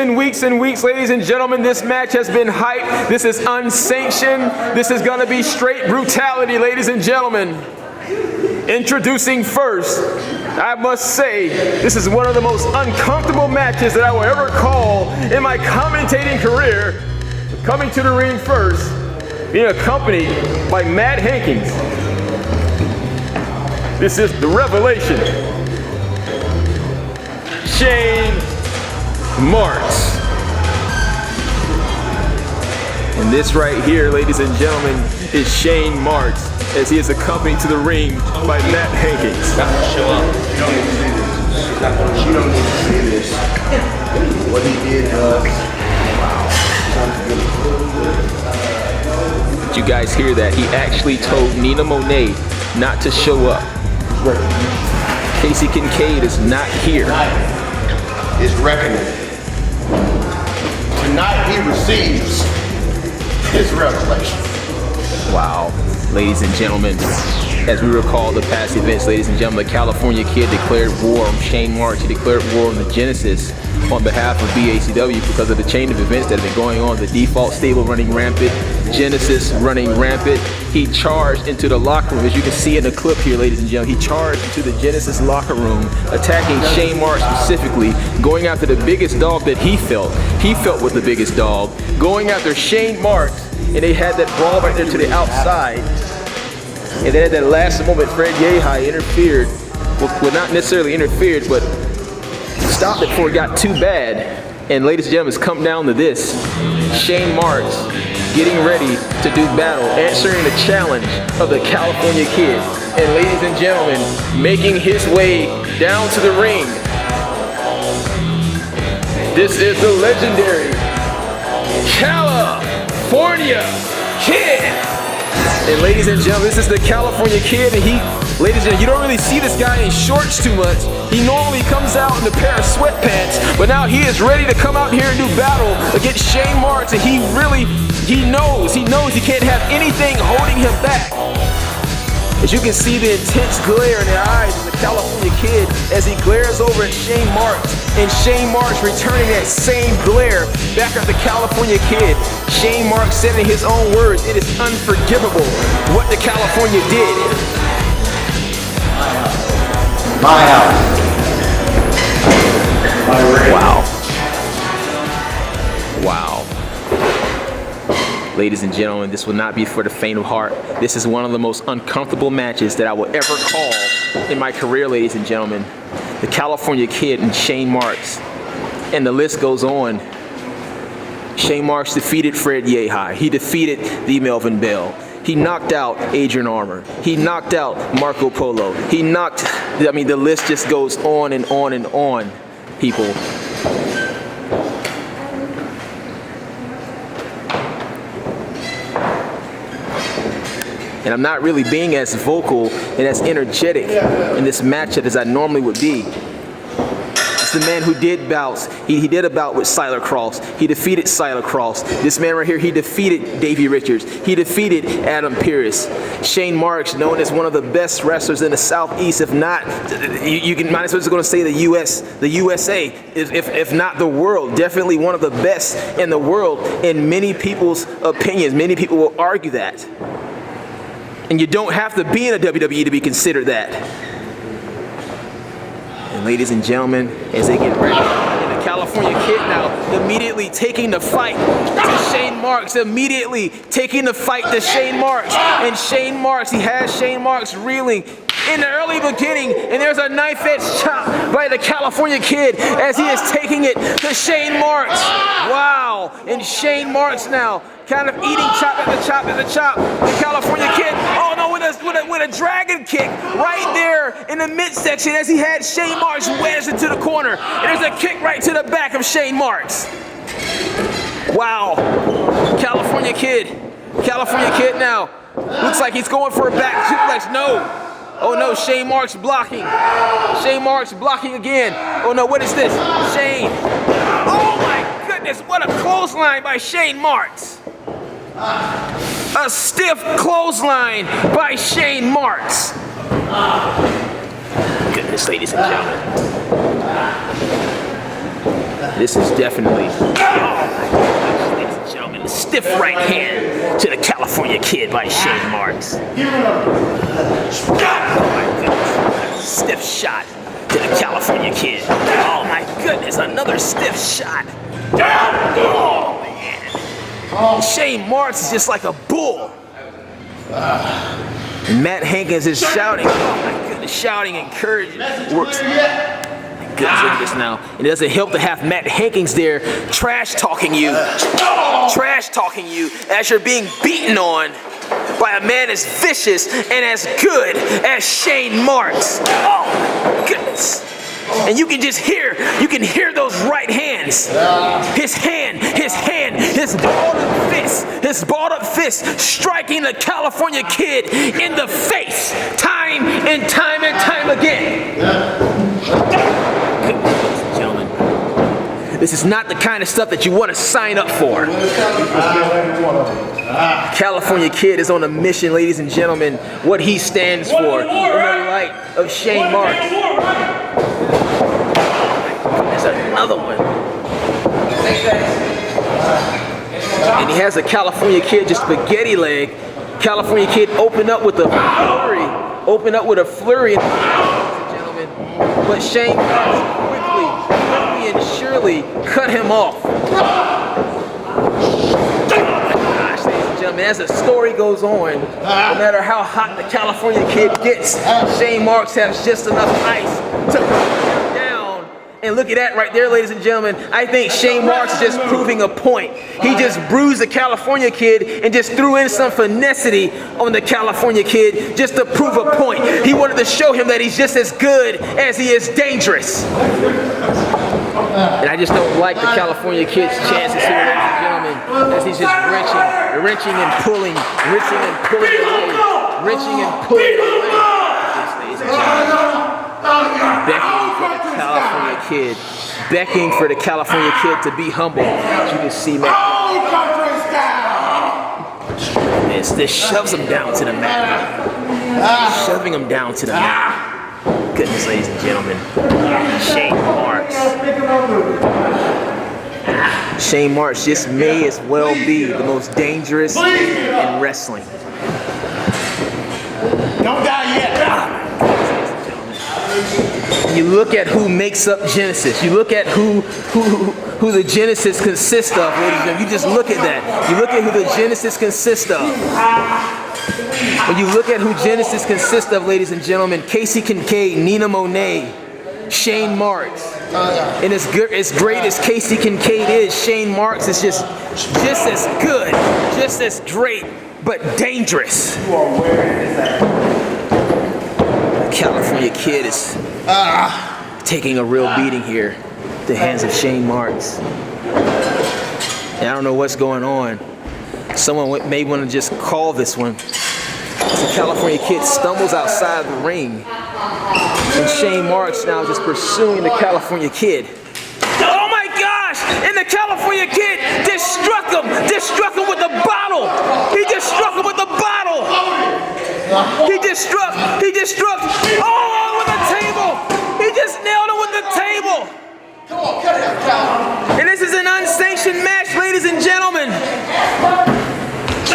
and weeks and weeks, ladies and gentlemen. This match has been hyped. This is unsanctioned. This is going to be straight brutality, ladies and gentlemen. Introducing first, I must say, this is one of the most uncomfortable matches that I will ever call in my commentating career. Coming to the ring first, being accompanied by Matt Hankins. This is the revelation, Shane Marx. And this right here, ladies and gentlemen, is Shane Marx, as he is accompanied to the ring by Matt Hankins. Show up. You don't need to see this. What he did was, wow. Did you guys hear that? He actually told Nina Monet not to show up. Casey Kincaid is not here. Tonight is reckoning. Tonight he receives his revelation. Wow, ladies and gentlemen, as we recall the past events, ladies and gentlemen, the California Kid declared war on Shane Marx. He declared war on the Genesis on behalf of BACW because of the chain of events that have been going on. The default stable running rampant, Genesis running rampant. He charged into the locker room, as you can see in the clip here, ladies and gentlemen. He charged into the Genesis locker room, attacking Shane Marx specifically, going after the biggest dog that he felt. He felt was the biggest dog, going after Shane Marx, and they had that brawl right there to the outside. And then at that last moment, Fred Yehai interfered. Well, not necessarily interfered, but stopped it before it got too bad. And ladies and gentlemen, it's come down to this. Shane Marx getting ready to do battle, answering the challenge of the California Kid. And ladies and gentlemen, making his way down to the ring. This is the legendary California Kid. And ladies and gentlemen, this is the California Kid, and ladies and gentlemen, you don't really see this guy in shorts too much. He normally comes out in a pair of sweatpants, but now he is ready to come out here and do battle against Shane Marx, and he knows he can't have anything holding him back. As you can see the intense glare in the eyes of the California Kid as he glares over at Shane Marx, and Shane Marx returning that same glare back at the California Kid. Shane Marx said in his own words, it is unforgivable what the California did. My house. My ring. Wow. Wow. Ladies and gentlemen, this will not be for the faint of heart. This is one of the most uncomfortable matches that I will ever call in my career, ladies and gentlemen. The California Kid and Shane Marx. And the list goes on. Shane Marx defeated Fred Yehai. He defeated the Melvin Bell. He knocked out Adrian Armour. He knocked out Marco Polo. The list just goes on and on and on, people. And I'm not really being as vocal and as energetic in this matchup as I normally would be. It's the man who did bouts. He did a bout with Siler Cross. He defeated Siler Cross. This man right here, he defeated Davey Richards. He defeated Adam Pearce. Shane Marx, known as one of the best wrestlers in the Southeast, if not, you might as well just going to say the USA, if not the world. Definitely one of the best in the world in many people's opinions. Many people will argue that. And you don't have to be in the WWE to be considered that. And ladies and gentlemen, as they get ready, and the California Kid now immediately taking the fight to Shane Marx, immediately taking the fight to Shane Marx. And Shane Marx, he has Shane Marx reeling in the early beginning, and there's a knife-edge chop by the California Kid as he is taking it to Shane Marx. Wow, and Shane Marx now kind of eating chop at the chop at the chop. The California Kid, oh no, with a dragon kick right there in the midsection as he had Shane Marx wedged into the corner. And there's a kick right to the back of Shane Marx. Wow, California Kid now. Looks like he's going for a back suplex, no. Oh no, Shane Marx blocking. Shane Marx blocking again. Oh no, what is this? Shane. Oh my goodness, what a clothesline by Shane Marx. A stiff clothesline by Shane Marx. Goodness, ladies and gentlemen. This is definitely, oh my gosh, ladies and gentlemen, a stiff right hand to the California Kid by Shane Marx. Oh my goodness, stiff shot to the California Kid. Oh my goodness, another stiff shot. Oh man. Shane Marx is just like a bull. And Matt Hankins is shouting. Oh my goodness, shouting encouragement works. Goodness, look at this now. It doesn't help to have Matt Hankins there trash talking you as you're being beaten on by a man as vicious and as good as Shane Marx. Oh my goodness. And you can just hear those right hands. His balled up fist striking the California Kid in the face time and time again. Gentlemen, this is not the kind of stuff that you want to sign up for. California Kid is on a mission, ladies and gentlemen, what he stands for in the light of Shane Marx. There's another one. And he has a California Kid just spaghetti leg. California Kid open up with a flurry. Gentlemen, but Shane Marx quickly and surely cut him off. Gosh, ladies and gentlemen, as the story goes on, no matter how hot the California Kid gets, Shane Marx has just enough ice to put him down. And look at that right there, ladies and gentlemen. I think Shane Marx is just proving a point. He just bruised the California Kid and just threw in some finessity on the California Kid just to prove a point. He wanted to show him that he's just as good as he is dangerous. And I just don't like the California Kid's chances here, ladies and gentlemen, as he's just wrenching and pulling away. Beckoning for the California Kid to be humble. As you can see, man. This shoves him down to the mat. Shoving him down to the mat. Goodness, ladies and gentlemen. Shane Marx. Shane Marx just may as well be the most dangerous in wrestling. Don't die yet. You look at who makes up Genesis. You look at who the Genesis consists of, ladies and gentlemen. You just look at that. You look at who the Genesis consists of. When you look at who Genesis consists of, ladies and gentlemen, Casey Kincaid, Nina Monet, Shane Marx. And as great as Casey Kincaid is, Shane Marx is just as good, just as great, but dangerous. The California Kid is taking a real beating here at the hands of Shane Marx. And I don't know what's going on. Someone may want to just call this one. The California Kid stumbles outside the ring. And Shane Marx now just pursuing the California Kid. Oh my gosh! And the California Kid just struck him with a bottle. He just struck him with a bottle. He just struck, oh, with the table. He just nailed him with the table. Come on, cut it out, Cal. And this is an unsanctioned match, ladies and gentlemen.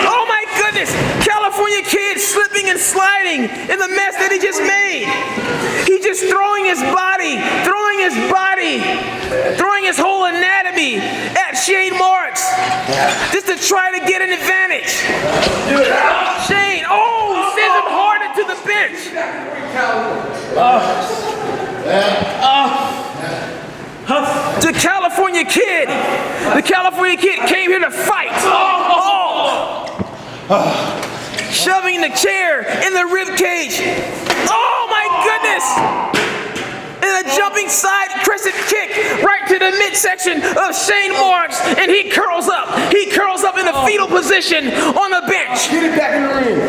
Oh my goodness! California Kid slipping and sliding in the mess that he just made. He's just throwing his whole anatomy at Shane Marx just to try to get an advantage. Shane, sends him hard into the bench. The California Kid came here to fight. Shoving the chair in the rib cage. Oh my goodness! And a jumping side crescent kick right to the midsection of Shane Marx, and he curls up. He curls up in a fetal position on the bench. Get it back in the ring.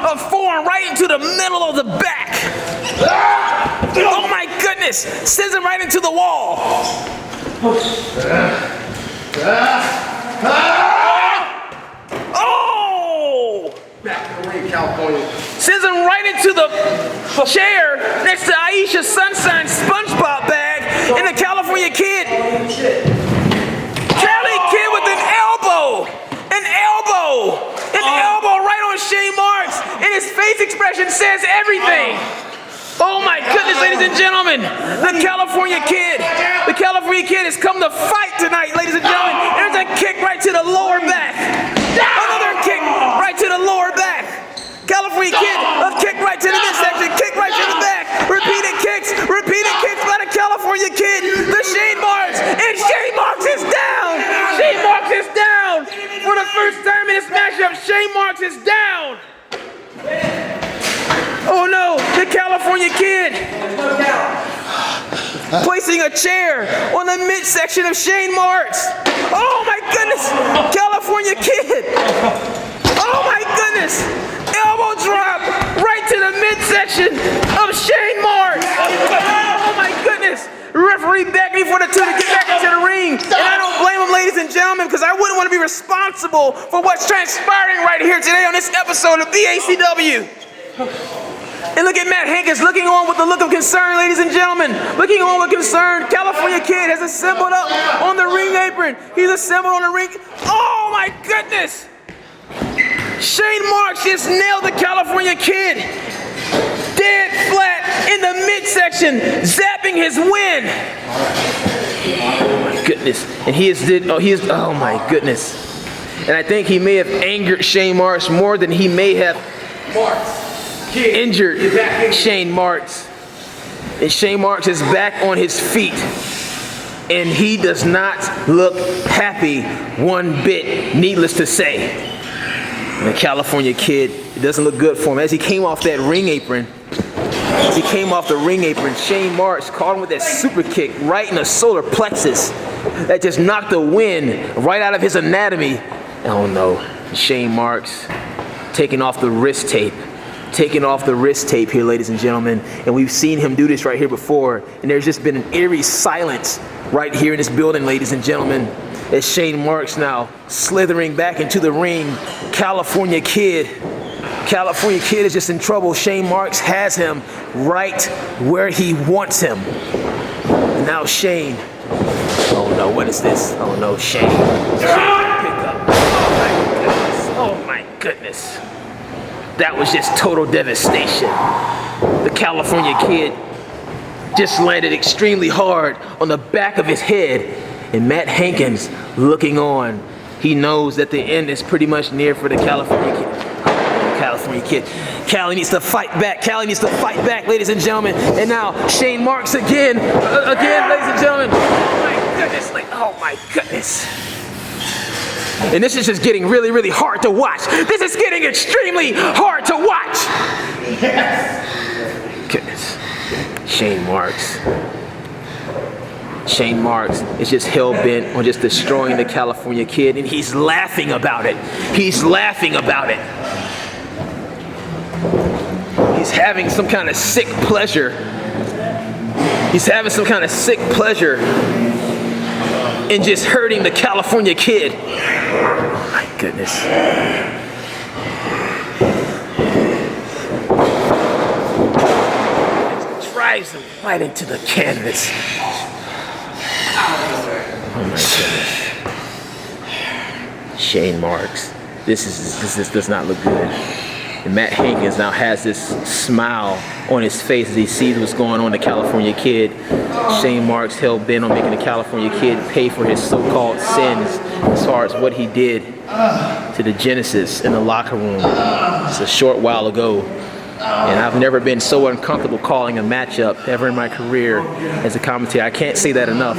A forearm right into the middle of the back. Oh my goodness! Sends him right into the wall. Oh! Back in the ring, California. Sends him right into the chair next to Aisha Sunshine's SpongeBob bag. And the California Kid, Cali Kid with an elbow right on Shane Marx. And his face expression says everything. Oh my goodness, ladies and gentlemen, the California Kid has come to fight tonight, ladies and gentlemen. There's a kick right to the lower back. Another kick right to the lower back. California Kid, a kick right to the midsection, kick right to the back. Repeated kicks by the California Kid. The Shane Marx, and Shane Marx is down. Shane Marx is down. For the first time in this matchup, Shane Marx is down. Oh no, the California Kid placing a chair on the midsection of Shane Marx. Oh my goodness, California Kid. Oh my goodness, elbow drop right to the midsection of Shane Marx. Oh my goodness. Referee begged me for the two to get back into the ring, and I don't blame him, ladies and gentlemen, because I wouldn't want to be responsible for what's transpiring right here today on this episode of BACW. And look at Matt Hankins looking on with a look of concern, ladies and gentlemen. Looking on with concern. California Kid has assembled up on the ring apron. He's assembled on the ring. Oh my goodness! Shane Marx just nailed the California Kid. Dead flat in the midsection, zapping his win. Oh my goodness. And oh my goodness. And I think he may have angered Shane Marx more than he may have injured Shane Marx. And Shane Marx is back on his feet. And he does not look happy one bit, needless to say. And the California Kid, it doesn't look good for him. As he came off that ring apron, Shane Marx caught him with that super kick right in the solar plexus that just knocked the wind right out of his anatomy. Oh no, Shane Marx taking off the wrist tape here, ladies and gentlemen. And we've seen him do this right here before. And there's just been an eerie silence right here in this building, ladies and gentlemen, as Shane Marx now slithering back into the ring. California Kid is just in trouble. Shane Marx has him right where he wants him. And now Shane. Oh no, what is this? Oh no, Shane. Pick up. Oh my goodness. That was just total devastation. The California Kid just landed extremely hard on the back of his head. And Matt Hankins looking on. He knows that the end is pretty much near for the California Kid. Cali needs to fight back. Ladies and gentlemen. And now Shane Marx again, ladies and gentlemen. Oh my goodness. And this is just getting really, really hard to watch. This is getting extremely hard to watch. Goodness. Shane Marx is just hell-bent on just destroying the California Kid, and he's laughing about it. He's having some kind of sick pleasure. In just hurting the California Kid. Oh my goodness. It drives him right into the canvas. Oh my goodness. Shane Marx. This does not look good. And Matt Hankins now has this smile on his face as he sees what's going on to the California Kid. Shane Marx hell-bent on making the California Kid pay for his so-called sins as far as what he did to the Genesis in the locker room just a short while ago. And I've never been so uncomfortable calling a matchup ever in my career as a commentator. I can't say that enough.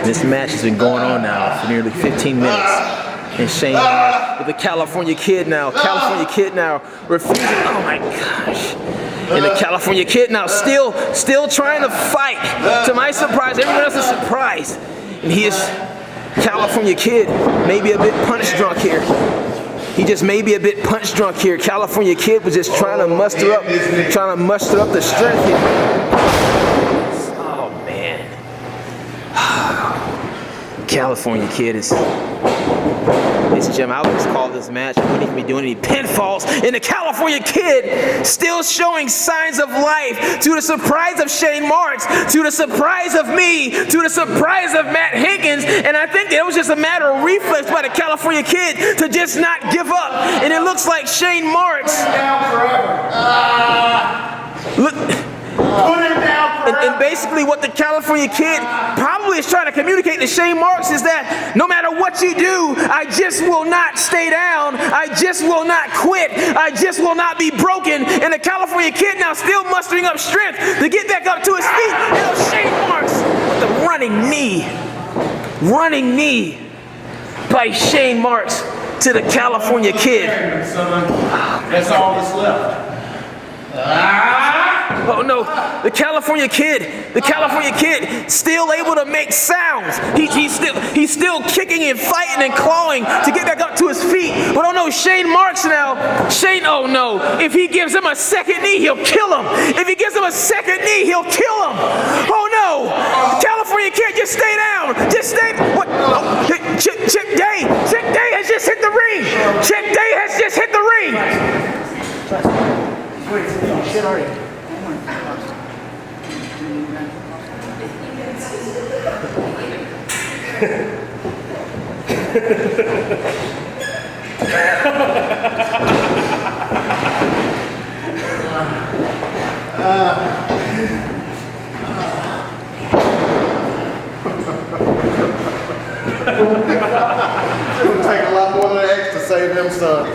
This match has been going on now for nearly 15 minutes. And Shane Marx with the California Kid now refusing. Oh my gosh. And the California Kid now still trying to fight. To my surprise, everyone else is surprised. And California Kid may be a bit punch drunk here. He just may be a bit punch drunk here. California Kid was just trying to muster up the strength here. Oh man. California Kid is Ladies and gentlemen, I would just call this match. I wouldn't even be doing any pinfalls. And the California Kid still showing signs of life, to the surprise of Shane Marx, to the surprise of me, to the surprise of Matt Higgins. And I think that it was just a matter of reflex by the California Kid to just not give up. And it looks like Shane Marx. Look. Put him down forever. And basically what the California Kid probably is trying to communicate to Shane Marx is that no matter what you do, I just will not stay down. I just will not quit. I just will not be broken. And the California Kid now still mustering up strength to get back up to his feet. And Shane Marx with the running knee. Running knee by Shane Marx to the California Kid. That's all that's left. Oh no, the California Kid still able to make sounds. He's still kicking and fighting and clawing to get back up to his feet. But oh no, Shane Marx now. Oh no, if he gives him a second knee, he'll kill him. If he gives him a second knee, he'll kill him. Oh no, California Kid, just stay down. Just stay. What? Oh, Chip Day has just hit the ring. Chip Day has just hit the ring. Wait, shit already. It'll take a lot more than an X to save them sons.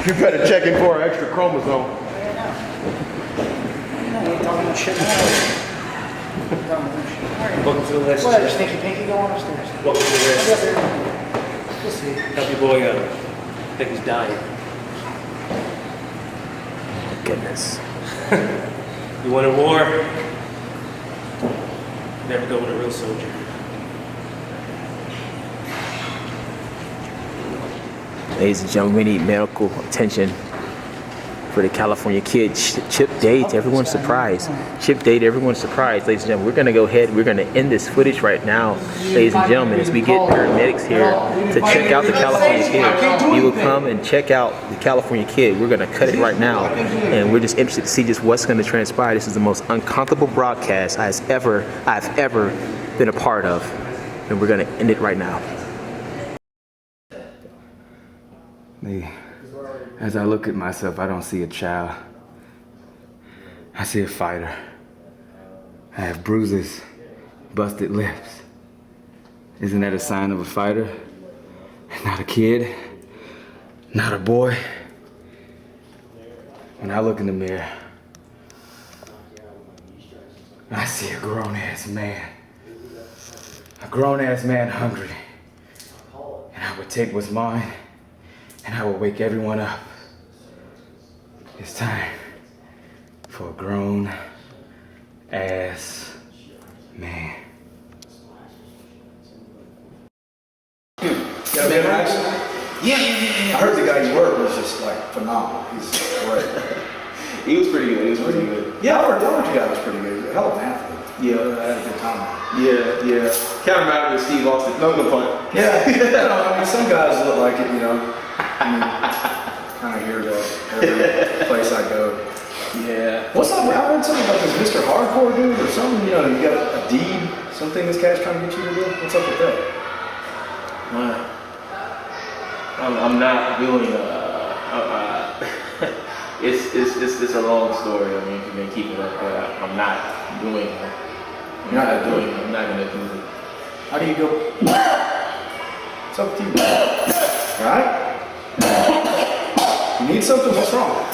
You better check in for an extra chromosome. Welcome to the list. What, stinky pinky going upstairs? Welcome to the list. We'll see. Help your boy out. I think he's dying. Goodness. You want a war? Never go with a real soldier. Ladies and gentlemen, we need medical attention for the California Kid. Chip Day to everyone's surprise. Chip Day to everyone's surprise, ladies and gentlemen. We're going to go ahead. We're going to end this footage right now, ladies and gentlemen, as we get paramedics here to check out the California Kid. We will come and check out the California Kid. We're going to cut it right now, and we're just interested to see just what's going to transpire. This is the most uncomfortable broadcast I've ever been a part of, and we're going to end it right now. As I look at myself, I don't see a child. I see a fighter. I have bruises, busted lips. Isn't that a sign of a fighter? Not a kid, not a boy. When I look in the mirror, I see a grown-ass man. A grown-ass man hungry. And I would take what's mine, and I will wake everyone up. It's time for a grown-ass man. Yeah, man, I heard the guy you work was just like phenomenal. He's great. He was pretty good. Yeah, I heard you guy was pretty good. Hell of an athlete. Yeah, I had a good time. Yeah. Kind of reminded me of Steve Austin. No pun. Yeah, you know, I mean, some guys look like it, you know. I mean, kind of hear that every place I go. Yeah. What's up? I heard something about this Mr. Hardcore dude or something. You know, you got a deed, something this guy's trying to get you to do. What's up with that? I'm not doing. It's a long story. I mean, if you're gonna keep it up, but I'm not doing it. I'm not gonna do it. How do you go? What's up with you? All right? You need something? What's wrong?